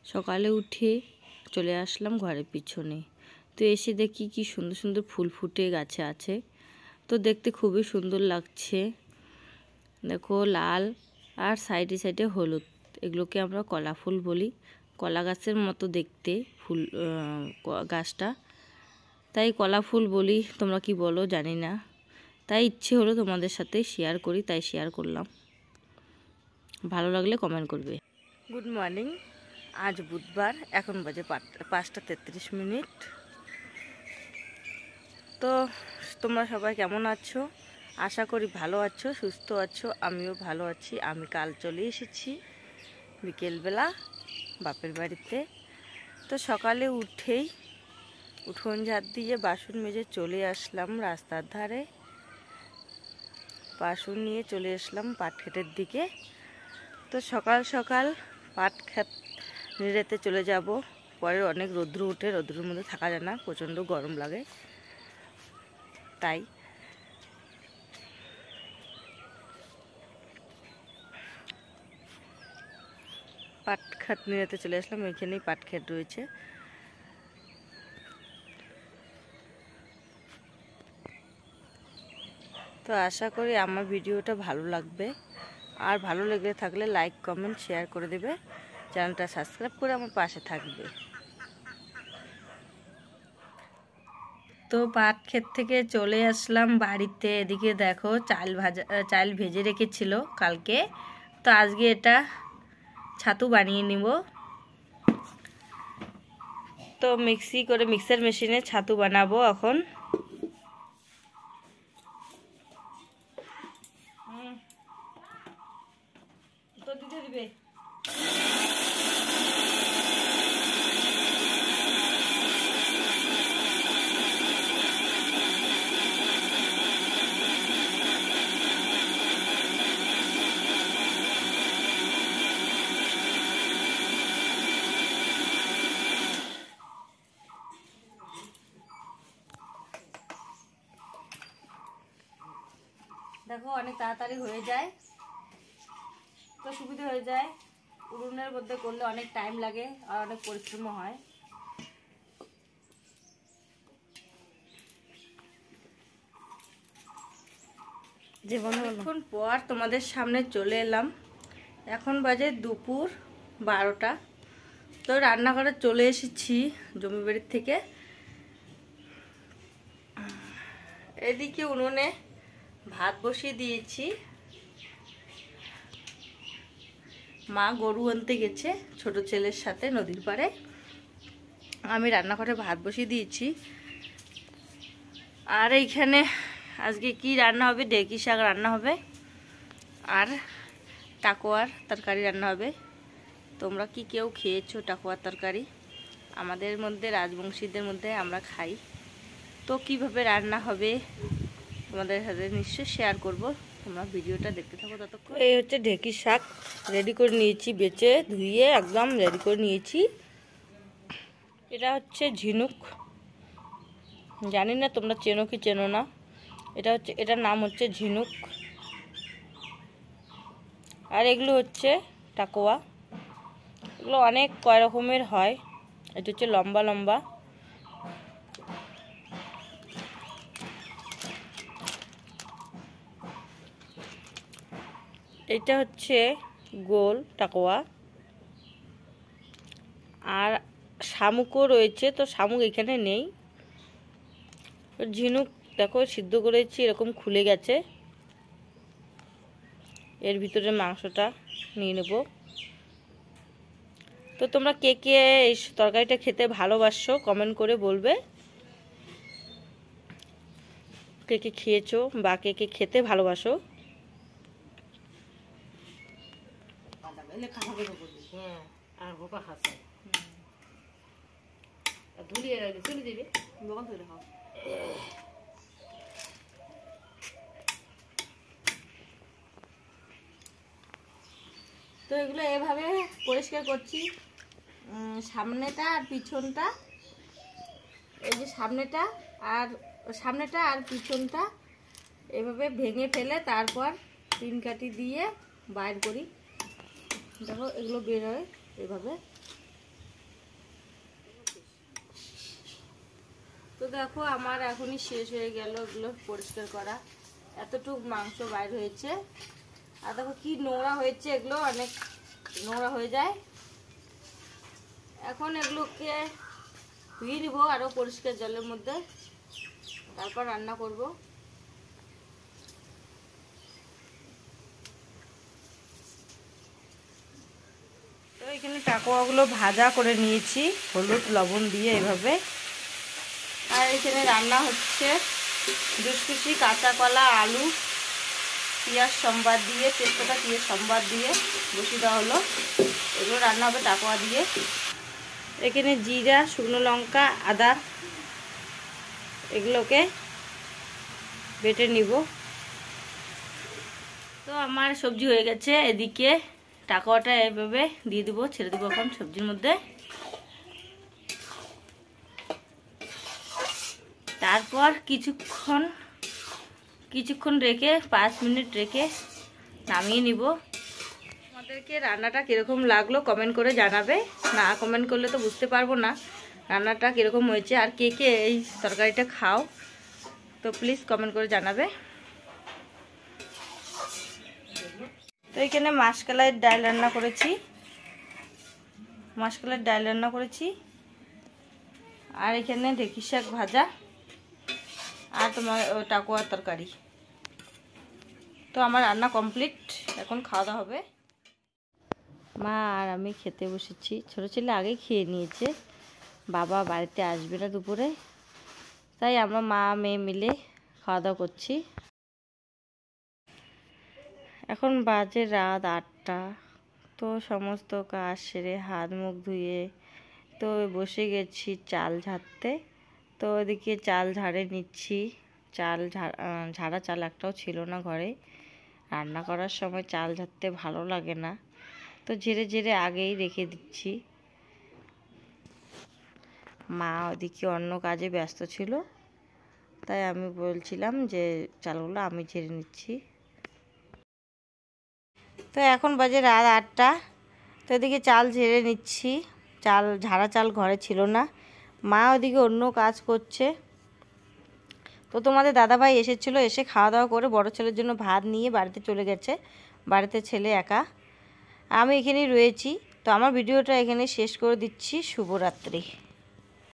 সকালে উঠে চলে আসলাম ঘরের পিছনে। তো এসে দেখি কি সুন্দর সুন্দর ফুল ফুটে গাছে আছে। তো দেখতে খুবই সুন্দর লাগছে। দেখো লাল আর সাইডে সাইডে হলুদ, এগুলোকে আমরা কলা ফুল বলি। কলা গাছের মতো দেখতে ফুল গাছটা, তাই কলা ফুল বলি। তোমরা কি বলো জানি না, তাই ইচ্ছে হলো তোমাদের সাথে শেয়ার করি, তাই শেয়ার করলাম। ভালো লাগলে কমেন্ট করবে। গুড মর্নিং, আজ বুধবার, এখন বাজে 5:33। তো তোমরা সবাই কেমন আছো? আশা করি ভালো আছো, সুস্থ আছো। আমিও ভালো আছি। আমি কাল চলে এসেছি বিকেলবেলা বাপের বাড়িতে। তো সকালে উঠেই উঠোন ঝাড় দিয়ে বাসন মেজে চলে আসলাম রাস্তার ধারে। বাসন নিয়ে চলে আসলাম পাট ক্ষেতের দিকে। তো সকাল সকাল পাট ক্ষেত নিড়াতে চলে যাব। পরে অনেক রৌদ্র উঠে, রৌদ্রের মধ্যে থাকা যায় না, প্রচণ্ড গরম লাগে। তাই পাট ক্ষেত নিড়াতে চলে আসলাম। ওইখানেই পাট ক্ষেত রয়েছে। তো আশা করি আমার ভিডিওটা ভালো লাগবে, আর ভালো লেগে থাকলে লাইক কমেন্ট শেয়ার করে দেবে, চ্যানেলটা সাবস্ক্রাইব করে আমার পাশে থাকবে। তো পাট ক্ষেত থেকে চলে আসলাম বাড়িতে। এদিকে দেখো চাল ভেজে রেখেছিল কালকে, তো আজকে এটা ছাতু বানিয়ে নিব। তো মিক্সার মেশিনে ছাতু বানাবো এখন। তো দিতে দিবে। দেখো অনেক তাড়াতাড়ি হয়ে যায়, তো সুবিধা হয়ে যায়। উনুনের মধ্যে করলে অনেক টাইম লাগে আর অনেক পরিশ্রম হয়। অনেকক্ষণ পর তোমাদের সামনে চলে এলাম। এখন বাজে দুপুর 12টা। তো রান্নাঘরে চলে এসেছি জমি বাড়ির থেকে। এদিকে উনুনে ভাত বসিয়ে দিয়েছি। মা গরু আনতে গেছে ছোট ছেলের সাথে নদীর পাড়ে। আমি রান্নাঘরে ভাত বসিয়ে দিয়েছি। আর এইখানে আজকে কি রান্না হবে, ঢেঁকি শাক রান্না হবে আর টাকোয়ার তরকারি রান্না হবে। তোমরা কি কেউ খেয়েছো টাকোয়ার তরকারি? আমাদের মধ্যে রাজবংশীদের মধ্যে আমরা খাই। তো কিভাবে রান্না হবে তোমাদের সাথে নিশ্চয়ই শেয়ার করব, তোমরা ভিডিওটা দেখতে থাকো ততক্ষণ। এই হচ্ছে ঢেঁকি শাক রেডি করে নিয়েছি, বেছে ধুয়ে একদম রেডি করে নিয়েছি। এটা হচ্ছে ঝিনুক, জানি না তোমরা চেনো কি চেনো না। এটার নাম হচ্ছে ঝিনুক। আর এগুলো হচ্ছে টাকোয়া। এগুলো অনেক কয় রকমের হয়। এটা হচ্ছে লম্বা লম্বা। এটা হচ্ছে গোল টাকোয়া। আর শামুকও রয়েছে, তো শামুক এখানে নেই। ঝিনুক দেখো সিদ্ধ করেছি, এরকম খুলে গেছে। এর ভিতরে মাংসটা নিয়ে নেব। তো তোমরা কে কে এই তরকারিটা খেতে ভালোবাসো কমেন্ট করে বলবে। কে কে খেয়েছো বা কে কে খেতে ভালোবাসো। তো এগুলো এভাবে পরিষ্কার করছি, সামনেটা আর পিছনটা। এই যে সামনেটা আর পিছনটা এভাবে ভেঙে ফেলে তারপর পিন কাঠি দিয়ে বাইর করি। দেখো এগুলো বের হয় এভাবে। তো দেখো আমার এখনই শেষ হয়ে গেল এগুলো পরিষ্কার করা। এতটুক মাংস বাইর হয়েছে, আর দেখো কি নোংরা হয়েছে, এগুলো অনেক নোংরা হয়ে যায়। এখন এগুলোকে ধুয়ে নিব আরও পরিষ্কার জলের মধ্যে, তারপর রান্না করব। তো এখানে টাকোয়াগুলো ভাজা করে নিয়েছি হলুদ লবণ দিয়ে এভাবে। আর এখানে রান্না হচ্ছে দুসকুচি, কাঁচা কলা, আলু, পেঁয়াজ সম্বাদ দিয়ে, তেজপাতা পেঁয়াজ সম্বাদ দিয়ে বসিয়ে দেওয়া হলো। এগুলো রান্না হবে টাকোয়া দিয়ে। এখানে জিরা, শুকনো লঙ্কা, আদা এগুলোকে বেটে নিব। তো আমার সবজি হয়ে গেছে। এদিকে টাকোয়াটা এভাবে দিয়ে দিব, ছেড়ে দিব এখন সবজির মধ্যে। তারপর কিছুক্ষণ রেখে 5 মিনিট রেখে নামিয়ে নিব। আমাদেরকে রান্নাটা কীরকম লাগলো কমেন্ট করে জানাবে। না কমেন্ট করলে তো বুঝতে পারবো না রান্নাটা কীরকম হয়েছে। আর কে কে এই তরকারিটা খাও তো প্লিজ কমেন্ট করে জানাবে। তো এখানে মাসকলাইয়ের ডাল রান্না করেছি, আর এখানে ঢেঁকি শাক ভাজা, আর তোমার টাকোয়ার তরকারি। তো আমার রান্না কমপ্লিট, এখন খাওয়া দাওয়া হবে। মা আর আমি খেতে বসেছি। ছোটো ছেলে আগেই খেয়ে নিয়েছে, বাবা বাড়িতে আসবে না দুপুরে, তাই আমরা মা মেয়ে মিলে খাওয়া দাওয়া করছি। এখন বাজে রাত 8টা। তো সমস্ত কাজ সেরে হাত মুখ ধুয়ে তো বসে গেছি চাল ঝাড়তে। তো ওদিকে চাল ঝাড়ে নিচ্ছি। ঝাড়া চাল একটাও ছিল না ঘরে। রান্না করার সময় চাল ঝাড়তে ভালো লাগে না, তো ঝেড়ে ঝেড়ে আগেই রেখে দিচ্ছি। মা ওদিকে অন্য কাজে ব্যস্ত ছিল, তাই আমি বলছিলাম যে চালগুলো আমি ঝেড়ে নিচ্ছি। তো এখন বাজে রাত 8টা। তো এদিকে চাল ঝেড়ে নিচ্ছি। ঝাড়া চাল ঘরে ছিল না, মা ওদিকে অন্য কাজ করছে। তো তোমাদের দাদাভাই এসেছিলো, এসে খাওয়া দাওয়া করে বড় ছেলের জন্য ভাত নিয়ে বাড়িতে চলে গেছে। বাড়িতে ছেলে একা, আমি এখানেই রয়েছি। তো আমার ভিডিওটা এখানে শেষ করে দিচ্ছি। শুভরাত্রি।